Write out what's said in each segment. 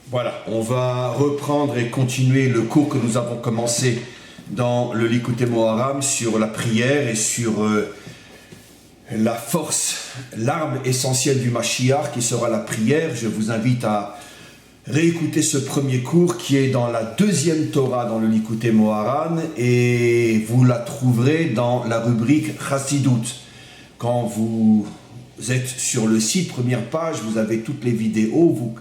Voilà, on va reprendre et continuer le cours que nous avons commencé dans le Likutei Moharan sur la prière et sur la force, l'arme essentielle du Mashiach qui sera la prière. Je vous invite à réécouter ce premier cours qui est dans la deuxième Torah dans le Likutei Moharan et vous la trouverez dans la rubrique Chassidut. Quand vous êtes sur le site, première page, vous avez toutes les vidéos, vous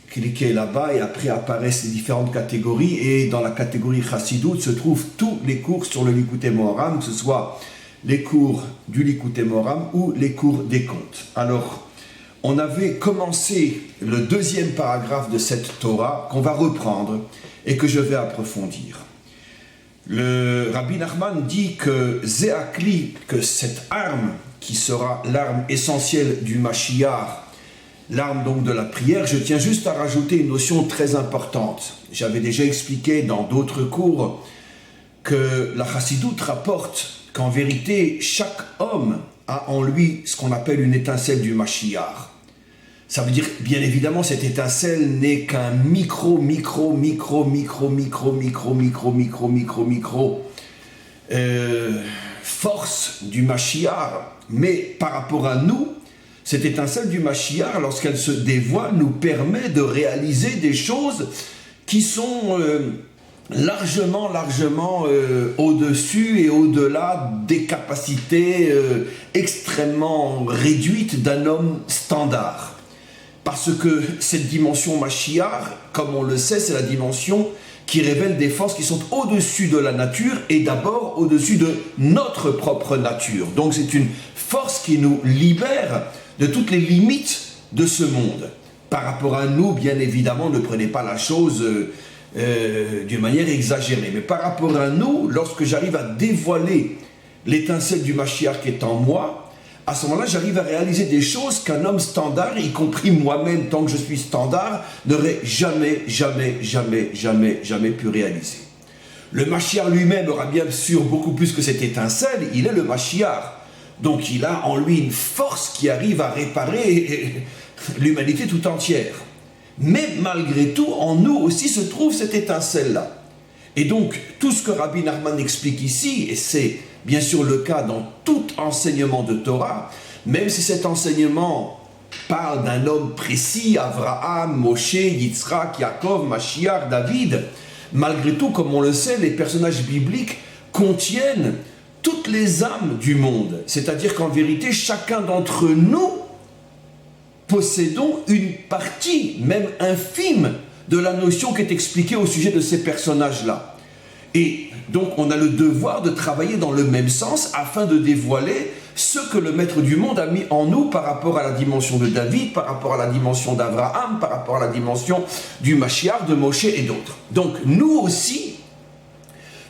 cliquez là-bas et après apparaissent les différentes catégories et dans la catégorie Chassidut se trouvent tous les cours sur le Likutei Moharan, que ce soit les cours du Likutei Moharan ou les cours des contes. Alors, on avait commencé le deuxième paragraphe de cette Torah qu'on va reprendre et que je vais approfondir. Le Rabbi Nachman dit que Zéakli, que cette arme qui sera l'arme essentielle du Mashiach, l'arme donc de la prière, je tiens juste à rajouter une notion très importante. J'avais déjà expliqué dans d'autres cours que la Chassidut rapporte qu'en vérité, chaque homme a en lui ce qu'on appelle une étincelle du Mashiach. Ça veut dire, bien évidemment, cette étincelle n'est qu'un force du Mashiach, mais par rapport à nous, cette étincelle du Mashiach, lorsqu'elle se dévoile, nous permet de réaliser des choses qui sont largement au-dessus et au-delà des capacités extrêmement réduites d'un homme standard. Parce que cette dimension Mashiach, comme on le sait, c'est la dimension qui révèle des forces qui sont au-dessus de la nature et d'abord au-dessus de notre propre nature. Donc c'est une force qui nous libère de toutes les limites de ce monde. Par rapport à nous, bien évidemment, ne prenez pas la chose d'une manière exagérée. Mais par rapport à nous, lorsque j'arrive à dévoiler l'étincelle du Mashiach qui est en moi, à ce moment-là, j'arrive à réaliser des choses qu'un homme standard, y compris moi-même, tant que je suis standard, n'aurait jamais pu réaliser. Le Mashiach lui-même aura bien sûr beaucoup plus que cette étincelle, il est le Mashiach. Donc il a en lui une force qui arrive à réparer l'humanité tout entière. Mais malgré tout, en nous aussi se trouve cette étincelle-là. Et donc, tout ce que Rabbi Nachman explique ici, et c'est bien sûr le cas dans tout enseignement de Torah, même si cet enseignement parle d'un homme précis, Abraham, Moshe, Yitzhak, Yaakov, Mashiach, David, malgré tout, comme on le sait, les personnages bibliques contiennent toutes les âmes du monde. C'est-à-dire qu'en vérité, chacun d'entre nous possédons une partie, même infime, de la notion qui est expliquée au sujet de ces personnages-là. Et donc on a le devoir de travailler dans le même sens afin de dévoiler ce que le maître du monde a mis en nous par rapport à la dimension de David, par rapport à la dimension d'Abraham, par rapport à la dimension du Mashiach, de Moshe et d'autres. Donc nous aussi,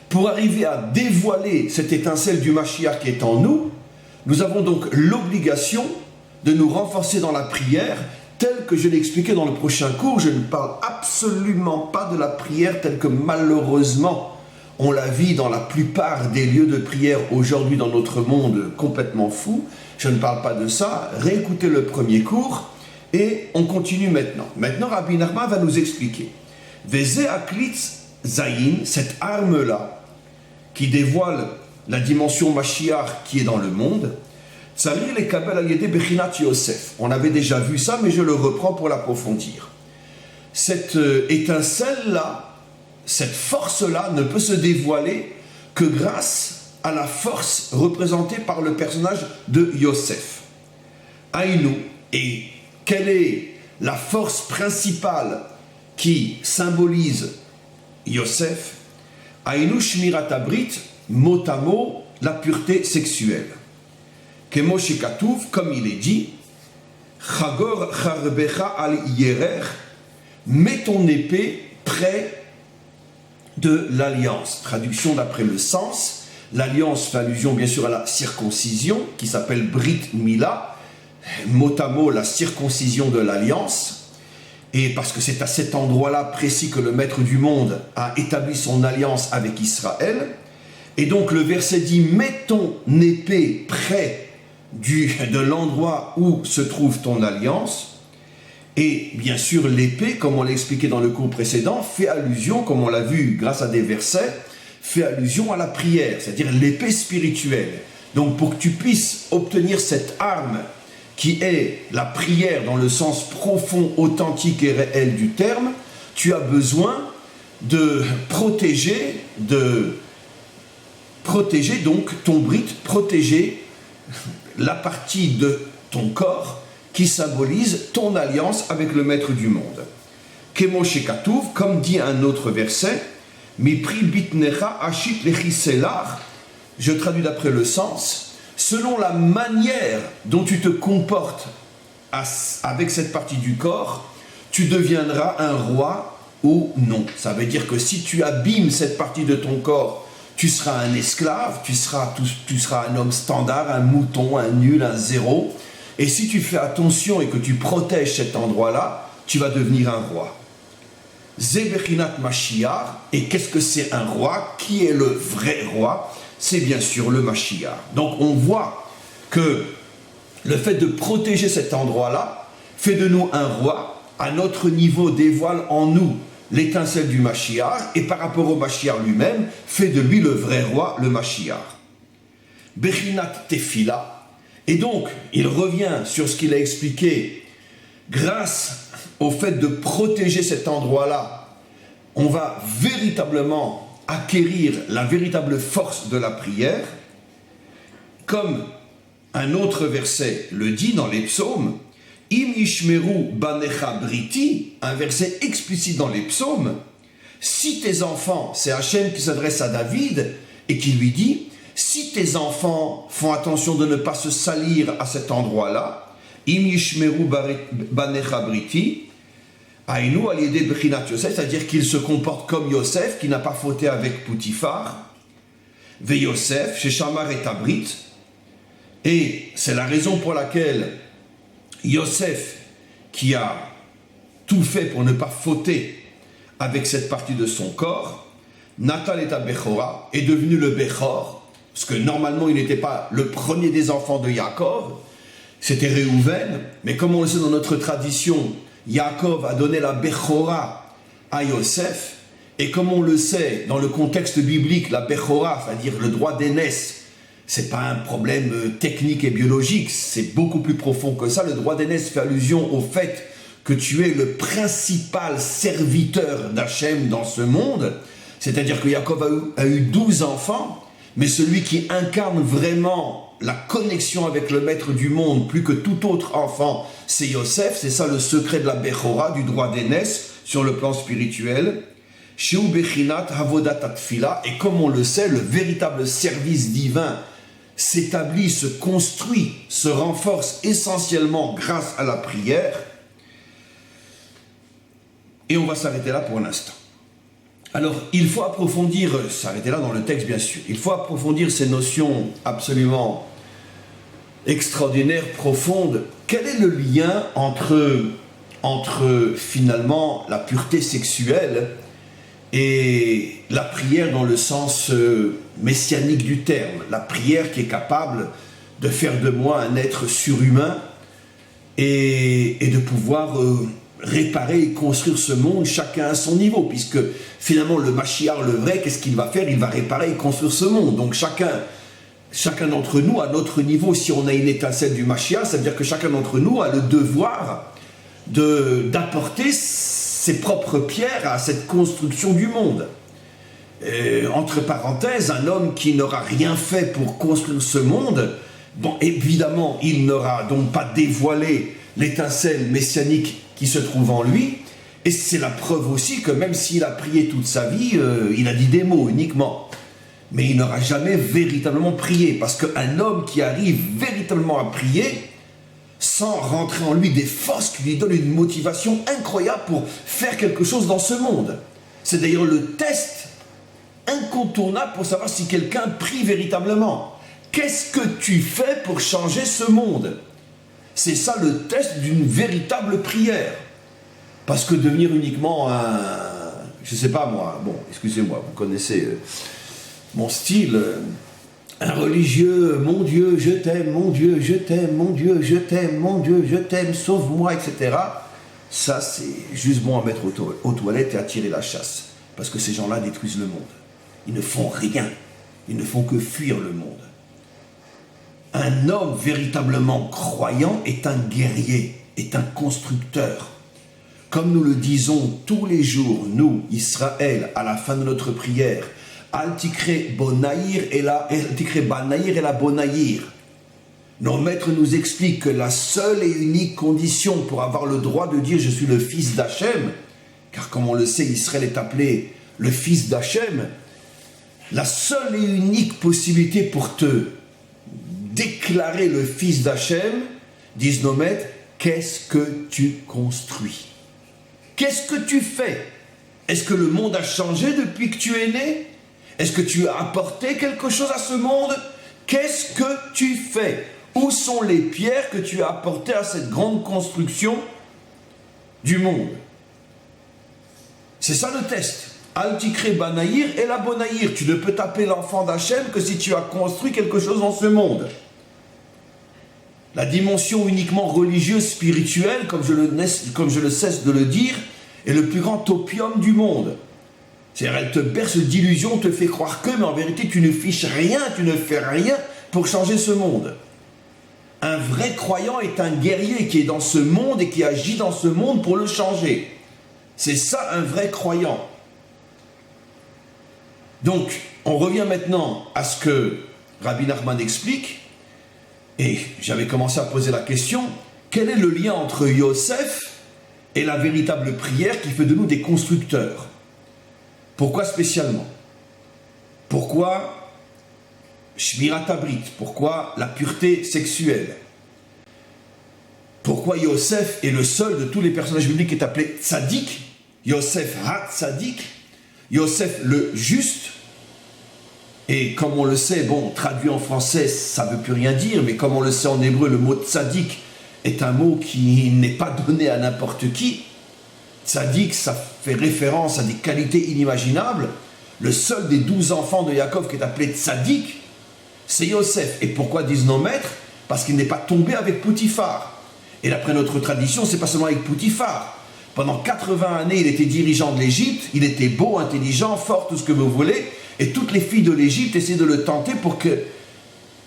pour arriver à dévoiler cette étincelle du Mashiach qui est en nous, nous avons donc l'obligation de nous renforcer dans la prière, tel que je l'ai expliqué dans le prochain cours. Je ne parle absolument pas de la prière telle que malheureusement on la vit dans la plupart des lieux de prière aujourd'hui dans notre monde complètement fou. Je ne parle pas de ça. Réécoutez le premier cours et on continue maintenant. Maintenant, Rabbi Nachman va nous expliquer. Vezé aklitz zayin, cette arme-là qui dévoile la dimension Mashiach qui est dans le monde, Tsarir le kabel al yedei bechinat Yosef. On avait déjà vu ça, mais je le reprends pour l'approfondir. Cette étincelle-là, cette force-là ne peut se dévoiler que grâce à la force représentée par le personnage de Yosef. Aïnou. Et quelle est la force principale qui symbolise Yosef? Aïnou shmirat abrit, mot à mot, la pureté sexuelle. Kemo shekatuv, comme il est dit, Chagor charbecha al yerer, mets ton épée près de l'alliance. Traduction d'après le sens. L'alliance fait allusion bien sûr à la circoncision qui s'appelle Brit Mila, mot à mot la circoncision de l'alliance. Et parce que c'est à cet endroit-là précis que le maître du monde a établi son alliance avec Israël. Et donc le verset dit « Mets ton épée près de l'endroit où se trouve ton alliance » Et bien sûr, l'épée, comme on l'a expliqué dans le cours précédent, fait allusion, comme on l'a vu grâce à des versets, fait allusion à la prière, c'est-à-dire l'épée spirituelle. Donc pour que tu puisses obtenir cette arme qui est la prière dans le sens profond, authentique et réel du terme, tu as besoin de protéger donc ton brite, protéger la partie de ton corps qui symbolise ton alliance avec le maître du monde. Kemo shekatuv, comme dit un autre verset, Mipri bitnecha ashit lechiselar, je traduis d'après le sens, selon la manière dont tu te comportes avec cette partie du corps, tu deviendras un roi ou non. Ça veut dire que si tu abîmes cette partie de ton corps, tu seras un esclave, tu seras un homme standard, un mouton, un nul, un zéro. Et si tu fais attention et que tu protèges cet endroit-là, tu vas devenir un roi. Zebechinat Mashiach, et qu'est-ce que c'est un roi? Qui est le vrai roi? C'est bien sûr le Mashiach. Donc on voit que le fait de protéger cet endroit-là fait de nous un roi, à notre niveau dévoile en nous l'étincelle du Mashiach, et par rapport au Mashiach lui-même, fait de lui le vrai roi, le Mashiach. Bechinat Tefila, et donc il revient sur ce qu'il a expliqué, grâce au fait de protéger cet endroit-là, on va véritablement acquérir la véritable force de la prière, comme un autre verset le dit dans les psaumes, Im yishmeru banecha briti, un verset explicite dans les psaumes, si tes enfants, c'est Hachem qui s'adresse à David et qui lui dit, si tes enfants font attention de ne pas se salir à cet endroit-là, Im yishmeru banecha briti, Aïnou al-yedé bechinat Yosef, c'est-à-dire qu'il se comporte comme Yosef, qui n'a pas fauté avec Poutifar, Ve Yosef, chez Shamar et Tabrit, et c'est la raison pour laquelle Yosef, qui a tout fait pour ne pas fauter avec cette partie de son corps, Natal et Bechora, est devenu le Bechor, parce que normalement il n'était pas le premier des enfants de Yaakov, c'était Réhouven, mais comme on le sait dans notre tradition, Yaakov a donné la Bechora à Yosef, et comme on le sait dans le contexte biblique, la Bechora, c'est-à-dire le droit d'aînesse, c'est pas un problème technique et biologique, c'est beaucoup plus profond que ça. Le droit d'aînesse fait allusion au fait que tu es le principal serviteur d'Hachem dans ce monde, c'est-à-dire que Yaakov a eu 12 enfants, mais celui qui incarne vraiment la connexion avec le maître du monde, plus que tout autre enfant, c'est Yosef. C'est ça le secret de la Bechora, du droit d'aînesse, sur le plan spirituel. Sheu bechinat avodat atfila, et comme on le sait, le véritable service divin s'établit, se construit, se renforce essentiellement grâce à la prière. Et on va s'arrêter là pour l'instant. Alors, il faut approfondir, s'arrêter là dans le texte bien sûr, il faut approfondir ces notions absolument extraordinaires, profondes. Quel est le lien entre finalement la pureté sexuelle et la prière dans le sens messianique du terme, la prière qui est capable de faire de moi un être surhumain et de pouvoir réparer et construire ce monde chacun à son niveau, puisque finalement le Mashiach, le vrai, qu'est-ce qu'il va faire? Il va réparer et construire ce monde. Donc chacun d'entre nous, à notre niveau, si on a une étincelle du Mashiach, ça veut dire que chacun d'entre nous a le devoir d'apporter ses propres pierres à cette construction du monde. Entre parenthèses, un homme qui n'aura rien fait pour construire ce monde, bon, évidemment, il n'aura donc pas dévoilé l'étincelle messianique qui se trouve en lui, et c'est la preuve aussi que même s'il a prié toute sa vie, il a dit des mots uniquement, mais il n'aura jamais véritablement prié, parce qu'un homme qui arrive véritablement à prier, sans rentrer en lui des forces qui lui donnent une motivation incroyable pour faire quelque chose dans ce monde. C'est d'ailleurs le test incontournable pour savoir si quelqu'un prie véritablement. Qu'est-ce que tu fais pour changer ce monde? C'est ça le test d'une véritable prière. Parce que devenir uniquement un... Je sais pas moi, bon, excusez-moi, vous connaissez mon style... Un religieux, mon Dieu, je t'aime, mon Dieu, je t'aime, mon Dieu, je t'aime, mon Dieu, je t'aime, sauve-moi, etc. ça c'est juste bon à mettre aux toilettes et à tirer la chasse. Parce que ces gens-là détruisent le monde. Ils ne font rien. Ils ne font que fuir le monde. Un homme véritablement croyant est un guerrier, est un constructeur. Comme nous le disons tous les jours, nous, Israël, à la fin de notre prière, Al tikre bonaïr et la bonaïr. Nos maîtres nous expliquent que la seule et unique condition pour avoir le droit de dire « je suis le fils d'Hachem », car comme on le sait, Israël est appelé le fils d'Hachem, la seule et unique possibilité pour te déclarer le fils d'Hachem, disent nos maîtres, qu'est-ce que tu construis? Qu'est-ce que tu fais? Est-ce que le monde a changé depuis que tu es né? Est-ce que tu as apporté quelque chose à ce monde? Qu'est-ce que tu fais? Où sont les pierres que tu as apportées à cette grande construction du monde? C'est ça le test. Al tikre banaïr et la bonaïr. Tu ne peux t'appeler l'enfant d'Hachem que si tu as construit quelque chose dans ce monde. La dimension uniquement religieuse, spirituelle, comme je le cesse de le dire, est le plus grand opium du monde. C'est-à-dire, elle te berce d'illusions, te fait croire que, mais en vérité, tu ne fiches rien, tu ne fais rien pour changer ce monde. Un vrai croyant est un guerrier qui est dans ce monde et qui agit dans ce monde pour le changer. C'est ça un vrai croyant. Donc, on revient maintenant à ce que Rabbi Nachman explique, et j'avais commencé à poser la question, quel est le lien entre Yosef et la véritable prière qui fait de nous des constructeurs? Pourquoi spécialement? Pourquoi Shmirat Habrit? Pourquoi la pureté sexuelle? Pourquoi Yosef est le seul de tous les personnages bibliques qui est appelé Tzadik? Yosef Ha-Tzadik, Yosef le juste. Et comme on le sait, bon, traduit en français, ça ne veut plus rien dire, mais comme on le sait en hébreu, le mot Tzadik est un mot qui n'est pas donné à n'importe qui. Tzadik, ça fait référence à des qualités inimaginables. Le seul des 12 enfants de Yaakov qui est appelé Tzadik, c'est Yosef. Et pourquoi disent nos maîtres? Parce qu'il n'est pas tombé avec Poutifar. Et d'après notre tradition, c'est pas seulement avec Poutifar. Pendant 80 années, il était dirigeant de l'Égypte, il était beau, intelligent, fort, tout ce que vous voulez, et toutes les filles de l'Égypte essaient de le tenter pour qu'il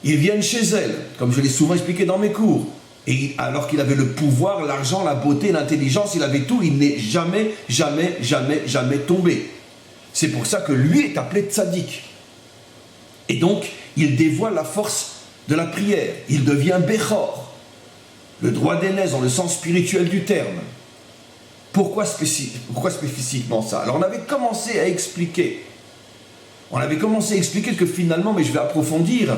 vienne chez elles, comme je l'ai souvent expliqué dans mes cours. Et alors qu'il avait le pouvoir, l'argent, la beauté, l'intelligence, il avait tout, il n'est jamais tombé. C'est pour ça que lui est appelé Tzadik. Et donc, il dévoile la force de la prière. Il devient Bechor, le droit d'aînesse dans le sens spirituel du terme. Pourquoi spécifiquement ça? Alors on avait commencé à expliquer que finalement, mais je vais approfondir,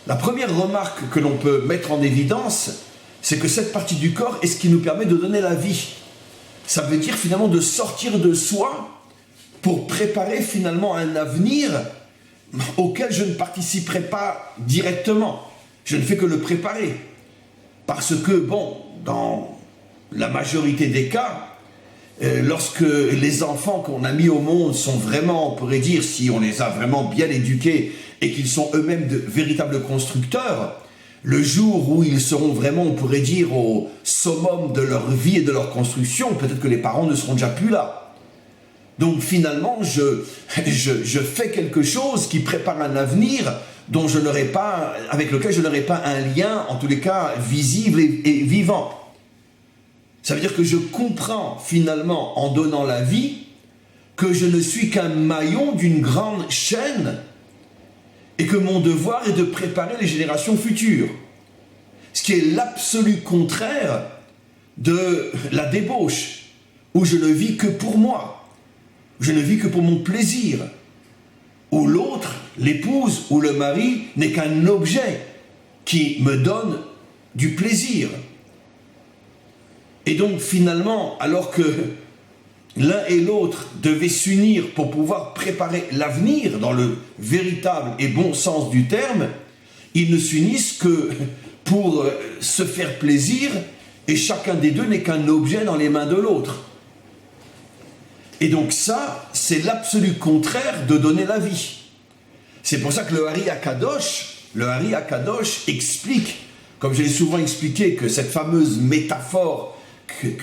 la première remarque que l'on peut mettre en évidence, c'est que cette partie du corps est ce qui nous permet de donner la vie. Ça veut dire finalement de sortir de soi pour préparer finalement un avenir auquel je ne participerai pas directement. Je ne fais que le préparer. Parce que, bon, dans la majorité des cas, lorsque les enfants qu'on a mis au monde sont vraiment, on pourrait dire, si on les a vraiment bien éduqués et qu'ils sont eux-mêmes de véritables constructeurs, le jour où ils seront vraiment, on pourrait dire, au summum de leur vie et de leur construction, peut-être que les parents ne seront déjà plus là. Donc finalement, je fais quelque chose qui prépare un avenir avec lequel je n'aurai pas un lien, en tous les cas, visible et vivant. Ça veut dire que je comprends finalement, en donnant la vie, que je ne suis qu'un maillon d'une grande chaîne et que mon devoir est de préparer les générations futures. Ce qui est l'absolu contraire de la débauche, où je ne vis que pour moi, je ne vis que pour mon plaisir, où l'autre, l'épouse ou le mari, n'est qu'un objet qui me donne du plaisir. Et donc finalement, alors que l'un et l'autre devaient s'unir pour pouvoir préparer l'avenir dans le véritable et bon sens du terme, ils ne s'unissent que pour se faire plaisir et chacun des deux n'est qu'un objet dans les mains de l'autre. Et donc ça, c'est l'absolu contraire de donner la vie. C'est pour ça que le Hari Akadosh explique, comme je l'ai souvent expliqué, que cette fameuse métaphore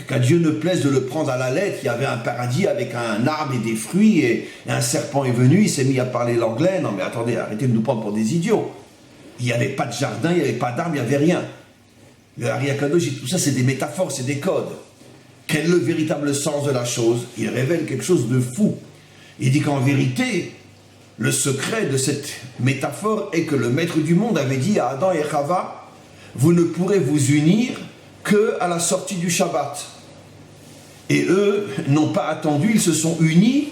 qu'à Dieu ne plaise de le prendre à la lettre. Il y avait un paradis avec un arbre et des fruits, et un serpent est venu, il s'est mis à parler l'anglais. Non mais attendez, arrêtez de nous prendre pour des idiots. Il n'y avait pas de jardin, il n'y avait pas d'arbre, il n'y avait rien. Le Ari Akadosh dit tout ça, c'est des métaphores, c'est des codes. Quel est le véritable sens de la chose? Il révèle quelque chose de fou. Il dit qu'en vérité, le secret de cette métaphore est que le maître du monde avait dit à Adam et Chava, vous ne pourrez vous unir qu'à la sortie du Shabbat. Et eux n'ont pas attendu, ils se sont unis,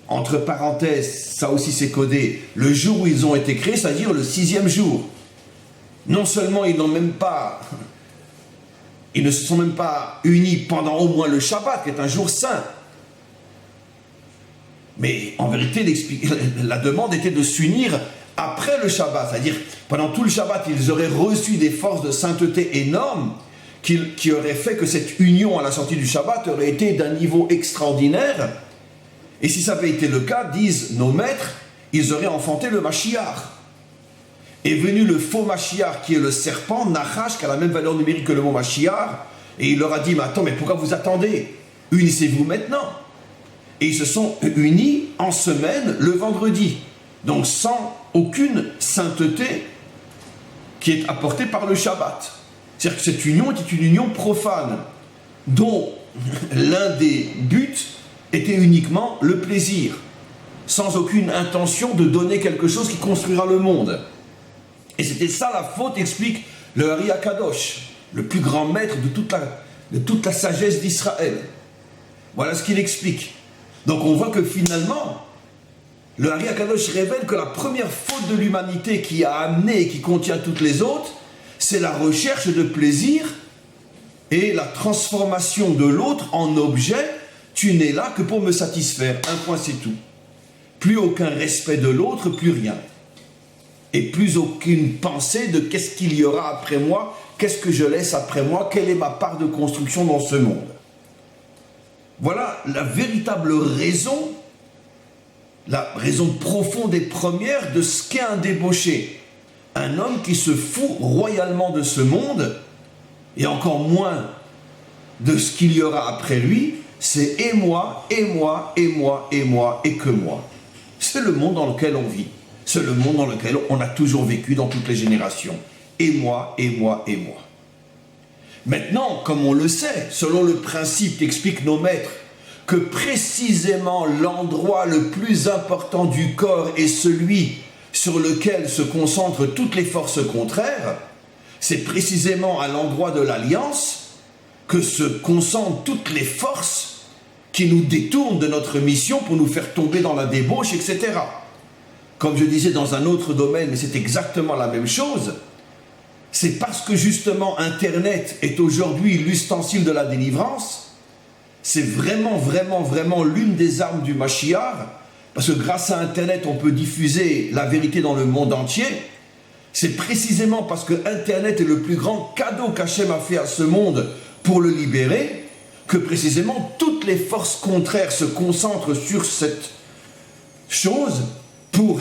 entre parenthèses, ça aussi c'est codé, le jour où ils ont été créés, c'est-à-dire le 6e jour. Non seulement ils ne se sont même pas unis pendant au moins le Shabbat, qui est un jour saint. Mais en vérité, la demande était de s'unir après le Shabbat, c'est-à-dire pendant tout le Shabbat, ils auraient reçu des forces de sainteté énormes qui auraient fait que cette union à la sortie du Shabbat aurait été d'un niveau extraordinaire. Et si ça avait été le cas, disent nos maîtres, ils auraient enfanté le Mashiach. Est venu le faux Mashiach qui est le serpent, Nachash, qui a la même valeur numérique que le mot Mashiach, et il leur a dit, mais attends, mais pourquoi vous attendez? Unissez-vous maintenant. Et ils se sont unis en semaine le vendredi, donc sans aucune sainteté qui est apportée par le Shabbat. C'est-à-dire que cette union était une union profane, dont l'un des buts était uniquement le plaisir, sans aucune intention de donner quelque chose qui construira le monde. Et c'était ça la faute, explique le Ari Akadosh, le plus grand maître de toute la sagesse d'Israël. Voilà ce qu'il explique. Donc on voit que finalement, le Ari Akadosh révèle que la première faute de l'humanité qui a amené et qui contient toutes les autres, c'est la recherche de plaisir et la transformation de l'autre en objet. Tu n'es là que pour me satisfaire. Un point, c'est tout. Plus aucun respect de l'autre, plus rien. Et plus aucune pensée de qu'est-ce qu'il y aura après moi, qu'est-ce que je laisse après moi, quelle est ma part de construction dans ce monde. Voilà la véritable raison, la raison profonde et première de ce qu'est un débauché. Un homme qui se fout royalement de ce monde, et encore moins de ce qu'il y aura après lui, c'est et moi, et moi, et moi, et moi, et que moi. C'est le monde dans lequel on vit. C'est le monde dans lequel on a toujours vécu dans toutes les générations. Et moi, et moi, et moi. Maintenant, comme on le sait, selon le principe qu'expliquent nos maîtres, que précisément l'endroit le plus important du corps est celui sur lequel se concentrent toutes les forces contraires, c'est précisément à l'endroit de l'alliance que se concentrent toutes les forces qui nous détournent de notre mission pour nous faire tomber dans la débauche, etc. Comme je disais dans un autre domaine, mais c'est exactement la même chose, c'est parce que justement Internet est aujourd'hui l'ustensile de la délivrance, c'est vraiment, vraiment, vraiment l'une des armes du Mashiach, parce que grâce à Internet, on peut diffuser la vérité dans le monde entier. C'est précisément parce que Internet est le plus grand cadeau qu'Hachem a fait à ce monde pour le libérer, que précisément toutes les forces contraires se concentrent sur cette chose pour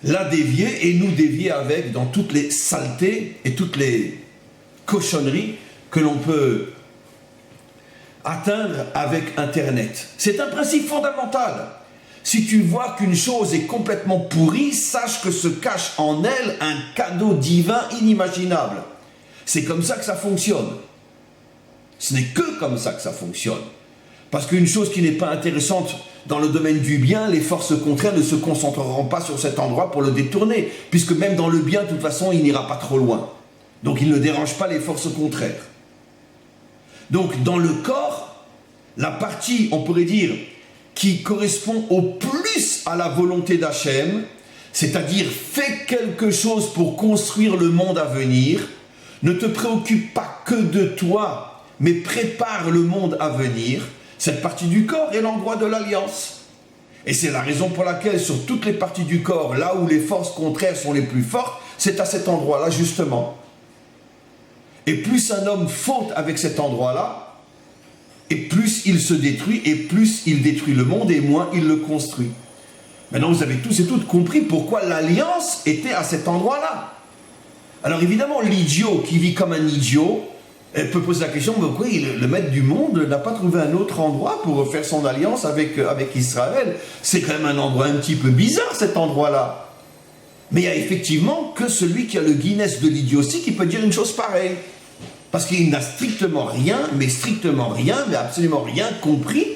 la dévier et nous dévier avec dans toutes les saletés et toutes les cochonneries que l'on peut atteindre avec Internet. C'est un principe fondamental. Si tu vois qu'une chose est complètement pourrie, sache que se cache en elle un cadeau divin inimaginable. C'est comme ça que ça fonctionne. Ce n'est que comme ça que ça fonctionne. Parce qu'une chose qui n'est pas intéressante dans le domaine du bien, les forces contraires ne se concentreront pas sur cet endroit pour le détourner, puisque même dans le bien, de toute façon, il n'ira pas trop loin. Donc il ne dérange pas les forces contraires. Donc dans le corps, la partie, on pourrait dire, qui correspond au plus à la volonté d'Hachem, c'est-à-dire fais quelque chose pour construire le monde à venir, ne te préoccupe pas que de toi, mais prépare le monde à venir. Cette partie du corps est l'endroit de l'alliance. Et c'est la raison pour laquelle sur toutes les parties du corps, là où les forces contraires sont les plus fortes, c'est à cet endroit-là justement. Et plus un homme faute avec cet endroit-là, et plus il se détruit, et plus il détruit le monde, et moins il le construit. Maintenant, vous avez tous et toutes compris pourquoi l'alliance était à cet endroit-là. Alors évidemment, l'idiot qui vit comme un idiot, Elle peut poser la question, mais pourquoi le maître du monde n'a pas trouvé un autre endroit pour faire son alliance avec Israël? C'est quand même un endroit un petit peu bizarre, cet endroit-là. Mais il n'y a effectivement que celui qui a le Guinness de l'idiotie qui peut dire une chose pareille. Parce qu'il n'a strictement rien, mais absolument rien compris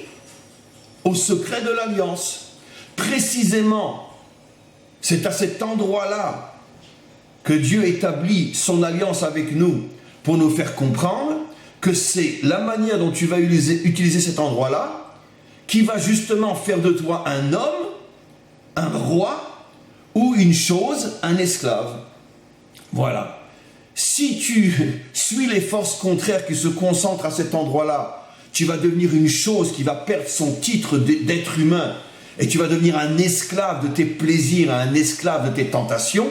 au secret de l'alliance. Précisément, c'est à cet endroit-là que Dieu établit son alliance avec nous pour nous faire comprendre que c'est la manière dont tu vas utiliser cet endroit-là qui va justement faire de toi un homme, un roi ou une chose, un esclave. Voilà. Si tu suis les forces contraires qui se concentrent à cet endroit-là, tu vas devenir une chose qui va perdre son titre d'être humain et tu vas devenir un esclave de tes plaisirs, un esclave de tes tentations.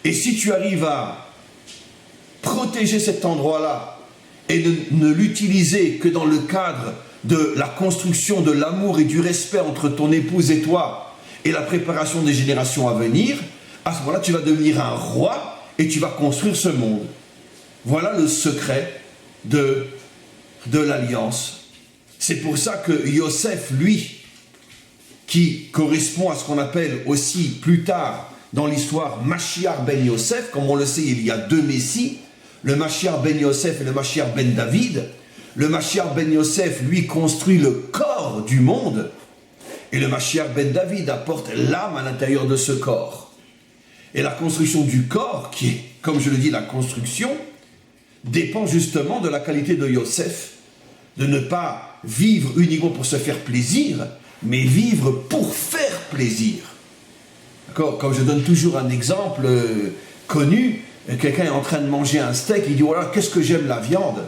Et si tu arrives à protéger cet endroit-là et ne l'utiliser que dans le cadre de la construction de l'amour et du respect entre ton épouse et toi et la préparation des générations à venir, à ce moment-là, tu vas devenir un roi et tu vas construire ce monde. Voilà le secret de l'alliance. C'est pour ça que Yosef, lui, qui correspond à ce qu'on appelle aussi plus tard dans l'histoire Mashiach ben Yosef, comme on le sait, il y a deux Messies, le Mashiach ben Yosef et le Mashiach ben David. Le Mashiach ben Yosef, lui, construit le corps du monde, et le Mashiach ben David apporte l'âme à l'intérieur de ce corps. Et la construction du corps, qui est, comme je le dis, la construction, dépend justement de la qualité de Yosef, de ne pas vivre uniquement pour se faire plaisir, mais vivre pour faire plaisir. D'accord ? Comme je donne toujours un exemple connu, quelqu'un est en train de manger un steak, il dit « Voilà, qu'est-ce que j'aime la viande !»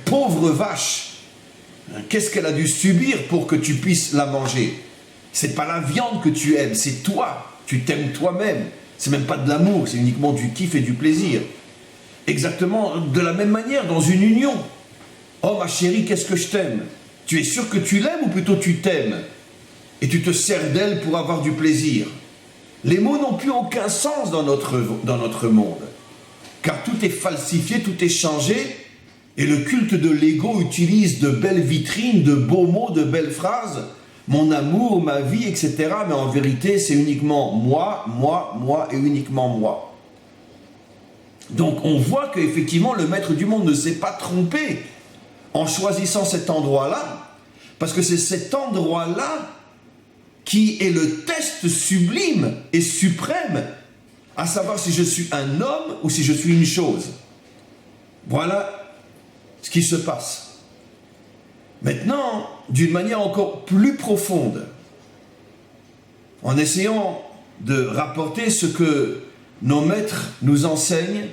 Pauvre vache, qu'est-ce qu'elle a dû subir pour que tu puisses la manger? C'est pas la viande que tu aimes, c'est toi. Tu t'aimes toi-même. C'est même pas de l'amour, c'est uniquement du kiff et du plaisir. Exactement de la même manière dans une union. Oh ma chérie, qu'est-ce que je t'aime? Tu es sûr que tu l'aimes ou plutôt tu t'aimes? Et tu te sers d'elle pour avoir du plaisir. Les mots n'ont plus aucun sens dans notre monde. Car tout est falsifié, tout est changé. Et le culte de l'ego utilise de belles vitrines, de beaux mots, de belles phrases. Mon amour, ma vie, etc. Mais en vérité, c'est uniquement moi, moi, moi et uniquement moi. Donc on voit qu'effectivement, le maître du monde ne s'est pas trompé en choisissant cet endroit-là, parce que c'est cet endroit-là qui est le test sublime et suprême, à savoir si je suis un homme ou si je suis une chose. Voilà ce qui se passe. Maintenant, d'une manière encore plus profonde, en essayant de rapporter ce que nos maîtres nous enseignent,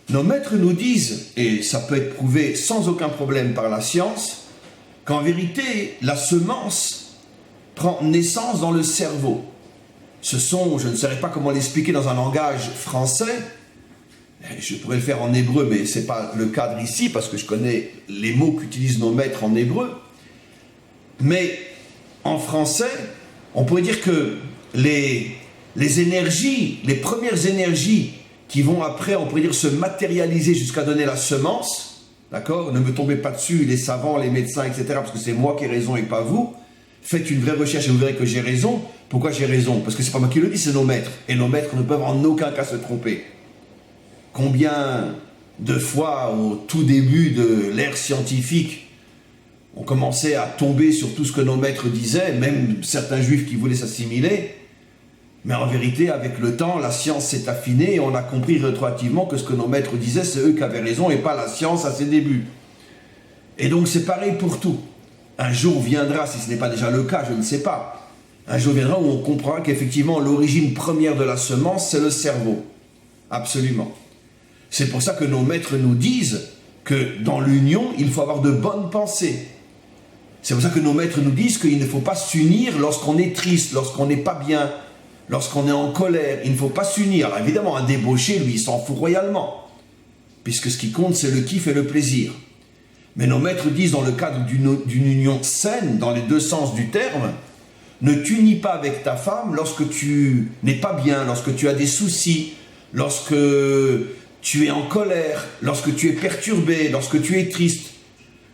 nos maîtres nous disent, et ça peut être prouvé sans aucun problème par la science, qu'en vérité, la semence prend naissance dans le cerveau. Ce sont, je ne saurais pas comment l'expliquer dans un langage français, je pourrais le faire en hébreu, mais ce n'est pas le cadre ici, parce que je connais les mots qu'utilisent nos maîtres en hébreu. Mais en français, on pourrait dire que les énergies, les premières énergies qui vont après, on pourrait dire, se matérialiser jusqu'à donner la semence, d'accord? Ne me tombez pas dessus, les savants, les médecins, etc., parce que c'est moi qui ai raison et pas vous. Faites une vraie recherche et vous verrez que j'ai raison. Pourquoi j'ai raison? Parce que c'est pas moi qui le dis, c'est nos maîtres. Et nos maîtres ne peuvent en aucun cas se tromper. Combien de fois, au tout début de l'ère scientifique, on commençait à tomber sur tout ce que nos maîtres disaient, même certains juifs qui voulaient s'assimiler. Mais en vérité, avec le temps, la science s'est affinée et on a compris rétroactivement que ce que nos maîtres disaient, c'est eux qui avaient raison et pas la science à ses débuts. Et donc c'est pareil pour tout. Un jour viendra, si ce n'est pas déjà le cas, je ne sais pas, un jour viendra où on comprendra qu'effectivement l'origine première de la semence, c'est le cerveau. Absolument. C'est pour ça que nos maîtres nous disent que dans l'union, il faut avoir de bonnes pensées. C'est pour ça que nos maîtres nous disent qu'il ne faut pas s'unir lorsqu'on est triste, lorsqu'on n'est pas bien, lorsqu'on est en colère. Il ne faut pas s'unir. Alors évidemment, un débauché, lui, il s'en fout royalement, puisque ce qui compte, c'est le kiff et le plaisir. Mais nos maîtres disent, dans le cadre d'une union saine, dans les deux sens du terme, ne t'unis pas avec ta femme lorsque tu n'es pas bien, lorsque tu as des soucis, lorsque tu es en colère, lorsque tu es perturbé, lorsque tu es triste.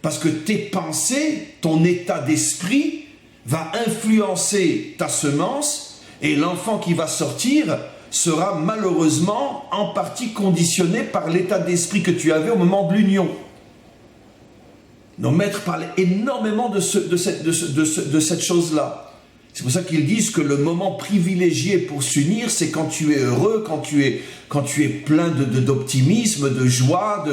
Parce que tes pensées, ton état d'esprit va influencer ta semence et l'enfant qui va sortir sera malheureusement en partie conditionné par l'état d'esprit que tu avais au moment de l'union. Nos maîtres parlent énormément de cette chose-là. C'est pour ça qu'ils disent que le moment privilégié pour s'unir, c'est quand tu es heureux, quand tu es plein d'optimisme, de joie.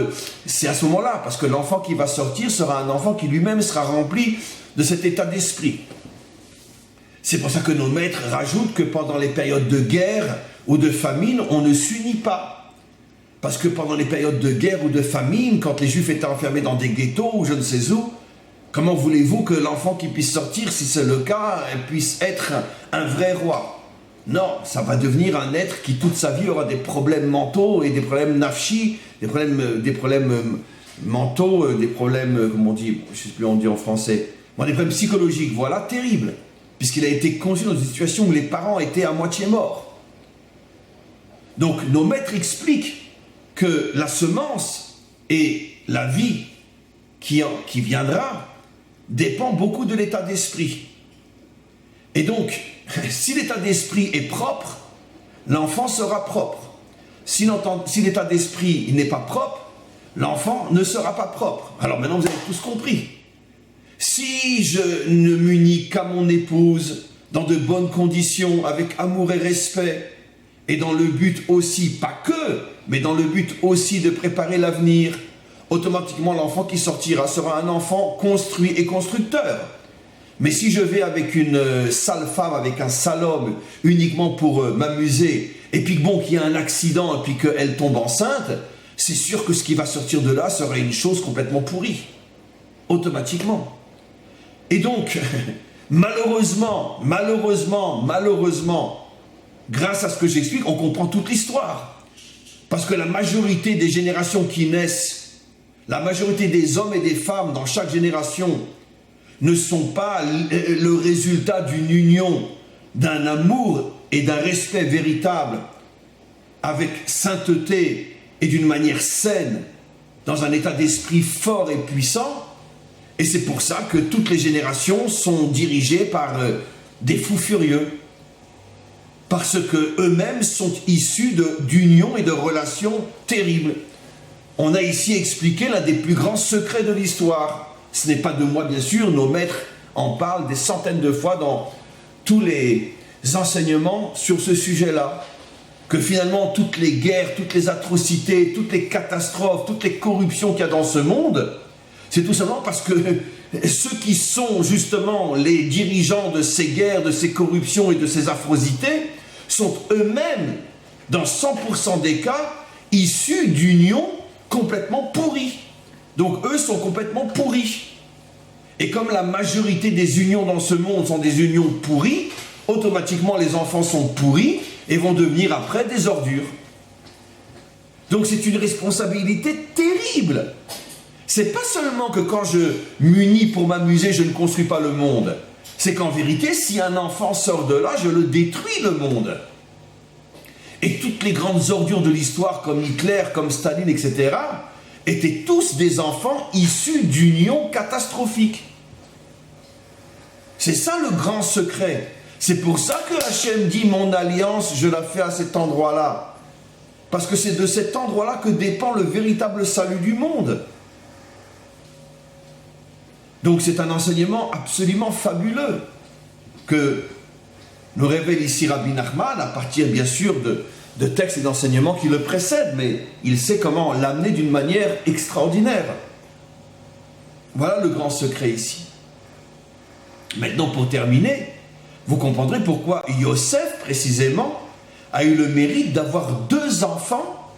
C'est à ce moment-là, parce que l'enfant qui va sortir sera un enfant qui lui-même sera rempli de cet état d'esprit. C'est pour ça que nos maîtres rajoutent que pendant les périodes de guerre ou de famine, on ne s'unit pas. Parce que pendant les périodes de guerre ou de famine, quand les Juifs étaient enfermés dans des ghettos ou je ne sais où, comment voulez-vous que l'enfant qui puisse sortir, si c'est le cas, puisse être un vrai roi? Non, ça va devenir un être qui toute sa vie aura des problèmes mentaux et des problèmes nafshi, des problèmes mentaux, des problèmes, comment on dit, je ne sais plus on dit en français, des problèmes psychologiques, voilà, terribles, puisqu'il a été conçu dans une situation où les parents étaient à moitié morts. Donc nos maîtres expliquent que la semence et la vie qui viendra dépend beaucoup de l'état d'esprit. Et donc, si l'état d'esprit est propre, l'enfant sera propre. Si l'état d'esprit n'est pas propre, l'enfant ne sera pas propre. Alors maintenant, vous avez tous compris. Si je ne m'unis qu'à mon épouse, dans de bonnes conditions, avec amour et respect, et dans le but aussi, pas que, mais dans le but aussi de préparer l'avenir, automatiquement l'enfant qui sortira sera un enfant construit et constructeur. Mais si je vais avec une sale femme, avec un sale homme, uniquement pour m'amuser, et puis bon, qu'il y a un accident, et puis qu'elle tombe enceinte, c'est sûr que ce qui va sortir de là sera une chose complètement pourrie. Automatiquement. Et donc, malheureusement, grâce à ce que j'explique, on comprend toute l'histoire. Parce que la majorité des générations qui naissent, la majorité des hommes et des femmes dans chaque génération ne sont pas le résultat d'une union, d'un amour et d'un respect véritable avec sainteté et d'une manière saine, dans un état d'esprit fort et puissant. Et c'est pour ça que toutes les générations sont dirigées par des fous furieux. Parce qu'eux-mêmes sont issus d'unions et de relations terribles. On a ici expliqué l'un des plus grands secrets de l'histoire. Ce n'est pas de moi, bien sûr, nos maîtres en parlent des centaines de fois dans tous les enseignements sur ce sujet-là. Que finalement, toutes les guerres, toutes les atrocités, toutes les catastrophes, toutes les corruptions qu'il y a dans ce monde, c'est tout simplement parce que ceux qui sont justement les dirigeants de ces guerres, de ces corruptions et de ces affrosités, sont eux-mêmes, dans 100% des cas, issus d'unions complètement pourries. Donc eux sont complètement pourris. Et comme la majorité des unions dans ce monde sont des unions pourries, automatiquement les enfants sont pourris et vont devenir après des ordures. Donc c'est une responsabilité terrible. C'est pas seulement que quand je m'unis pour m'amuser, je ne construis pas le monde. C'est qu'en vérité, si un enfant sort de là, je le détruis, le monde. Et toutes les grandes ordures de l'histoire, comme Hitler, comme Staline, etc., étaient tous des enfants issus d'unions catastrophiques. C'est ça le grand secret. C'est pour ça que Hachem dit « Mon alliance, je la fais à cet endroit-là ». Parce que c'est de cet endroit-là que dépend le véritable salut du monde. Donc c'est un enseignement absolument fabuleux que nous révèle ici Rabbi Nachman, à partir bien sûr de textes et d'enseignements qui le précèdent, mais il sait comment l'amener d'une manière extraordinaire. Voilà le grand secret ici. Maintenant, pour terminer, vous comprendrez pourquoi Yosef, précisément, a eu le mérite d'avoir 2 enfants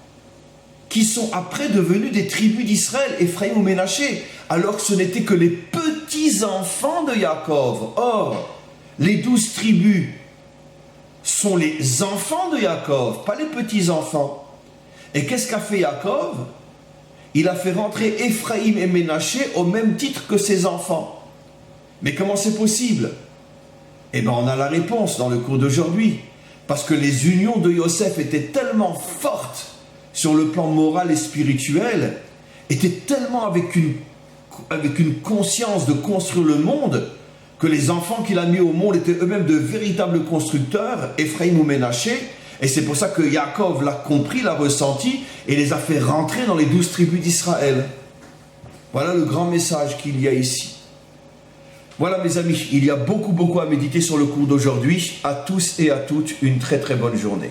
qui sont après devenus des tribus d'Israël, Ephraïm ou Ménaché, alors que ce n'étaient que les petits-enfants de Yaakov. Or, les 12 tribus sont les enfants de Yaakov, pas les petits-enfants. Et qu'est-ce qu'a fait Yaakov? Il a fait rentrer Ephraïm et Ménaché au même titre que ses enfants. Mais comment c'est possible? Eh bien, on a la réponse dans le cours d'aujourd'hui. Parce que les unions de Yosef étaient tellement fortes sur le plan moral et spirituel, était tellement avec une conscience de construire le monde, que les enfants qu'il a mis au monde étaient eux-mêmes de véritables constructeurs, Ephraim ou Ménaché, et c'est pour ça que Yaakov l'a compris, l'a ressenti, et les a fait rentrer dans les 12 tribus d'Israël. Voilà le grand message qu'il y a ici. Voilà mes amis, il y a beaucoup à méditer sur le cours d'aujourd'hui. À tous et à toutes, une très bonne journée.